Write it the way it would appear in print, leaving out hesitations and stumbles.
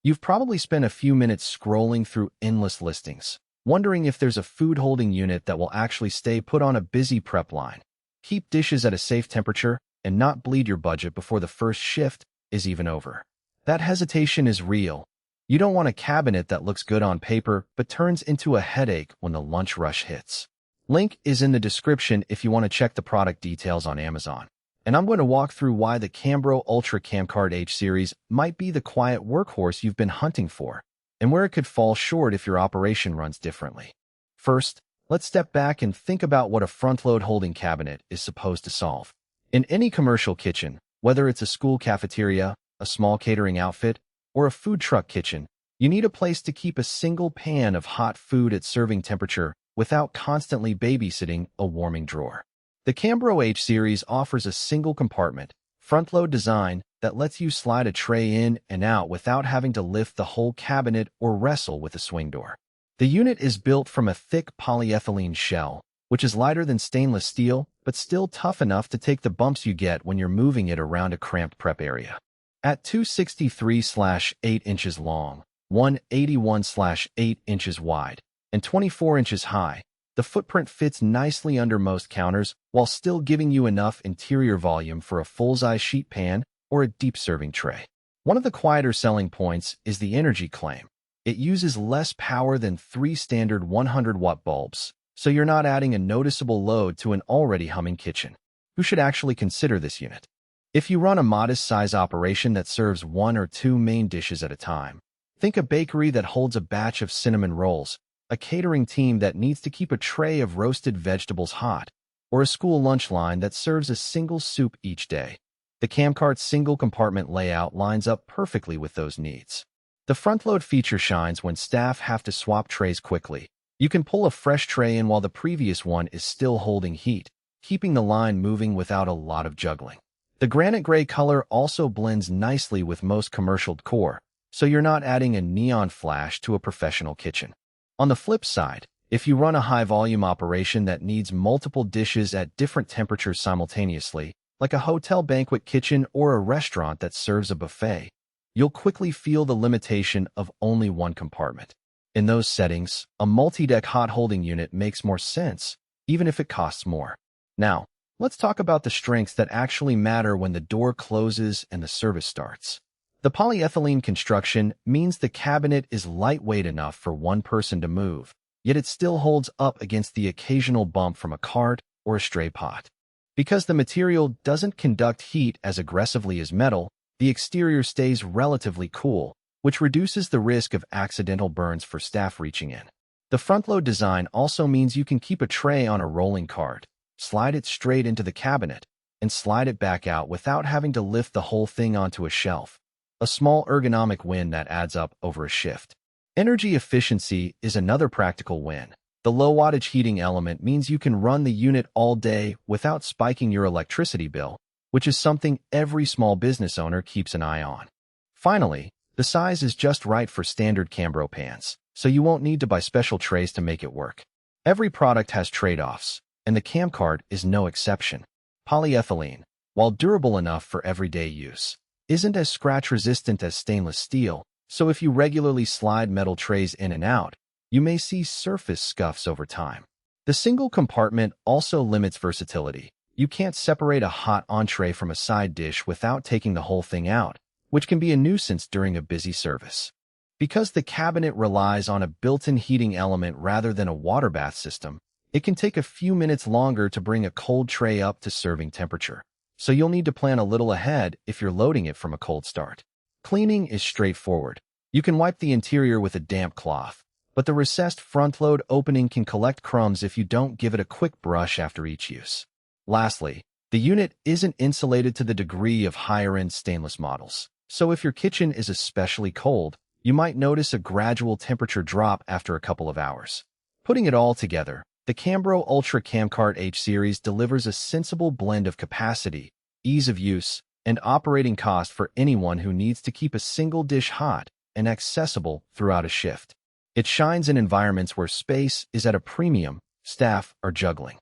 You've probably spent a few minutes scrolling through endless listings, wondering if there's a food-holding unit that will actually stay put on a busy prep line, keep dishes at a safe temperature, and not bleed your budget before the first shift is even over. That hesitation is real. You don't want a cabinet that looks good on paper but turns into a headache when the lunch rush hits. Link is in the description if you want to check the product details on Amazon. And I'm going to walk through why the Cambro Camcart H series might be the quiet workhorse you've been hunting for, and where it could fall short if your operation runs differently. First, let's step back and think about what a front-load holding cabinet is supposed to solve. In any commercial kitchen, whether it's a school cafeteria, a small catering outfit, or a food truck kitchen, you need a place to keep a single pan of hot food at serving temperature without constantly babysitting a warming drawer. The Cambro H series offers a single compartment, front-load design that lets you slide a tray in and out without having to lift the whole cabinet or wrestle with a swing door. The unit is built from a thick polyethylene shell, which is lighter than stainless steel, but still tough enough to take the bumps you get when you're moving it around a cramped prep area. At 263/8 inches long, 181/8 inches wide, and 24 inches high, the footprint fits nicely under most counters while still giving you enough interior volume for a full-size sheet pan or a deep serving tray. One of the quieter selling points is the energy claim. It uses less power than 3 standard 100-watt bulbs, so you're not adding a noticeable load to an already humming kitchen. Who should actually consider this unit? If you run a modest-size operation that serves 1 or 2 main dishes at a time, think a bakery that holds a batch of cinnamon rolls, a catering team that needs to keep a tray of roasted vegetables hot, or a school lunch line that serves a single soup each day. The Camcart's single-compartment layout lines up perfectly with those needs. The front-load feature shines when staff have to swap trays quickly. You can pull a fresh tray in while the previous one is still holding heat, keeping the line moving without a lot of juggling. The granite gray color also blends nicely with most commercial decor, so you're not adding a neon flash to a professional kitchen. On the flip side, if you run a high-volume operation that needs multiple dishes at different temperatures simultaneously, like a hotel banquet kitchen or a restaurant that serves a buffet, you'll quickly feel the limitation of only one compartment. In those settings, a multi-deck hot-holding unit makes more sense, even if it costs more. Now, let's talk about the strengths that actually matter when the door closes and the service starts. The polyethylene construction means the cabinet is lightweight enough for one person to move, yet it still holds up against the occasional bump from a cart or a stray pot. Because the material doesn't conduct heat as aggressively as metal, the exterior stays relatively cool, which reduces the risk of accidental burns for staff reaching in. The front-load design also means you can keep a tray on a rolling cart, slide it straight into the cabinet, and slide it back out without having to lift the whole thing onto a shelf. A small ergonomic win that adds up over a shift. Energy efficiency is another practical win. The low-wattage heating element means you can run the unit all day without spiking your electricity bill, which is something every small business owner keeps an eye on. Finally, the size is just right for standard Cambro pans, so you won't need to buy special trays to make it work. Every product has trade-offs, and the Camcart is no exception. Polyethylene, while durable enough for everyday use, isn't as scratch-resistant as stainless steel, so if you regularly slide metal trays in and out, you may see surface scuffs over time. The single compartment also limits versatility. You can't separate a hot entree from a side dish without taking the whole thing out, which can be a nuisance during a busy service. Because the cabinet relies on a built-in heating element rather than a water bath system, it can take a few minutes longer to bring a cold tray up to serving temperature, so you'll need to plan a little ahead if you're loading it from a cold start. Cleaning is straightforward. You can wipe the interior with a damp cloth, but the recessed front-load opening can collect crumbs if you don't give it a quick brush after each use. Lastly, the unit isn't insulated to the degree of higher-end stainless models, so if your kitchen is especially cold, you might notice a gradual temperature drop after a couple of hours. Putting it all together, the Cambro Camcart H series delivers a sensible blend of capacity, ease of use, and operating cost for anyone who needs to keep a single dish hot and accessible throughout a shift. It shines in environments where space is at a premium, staff are juggling.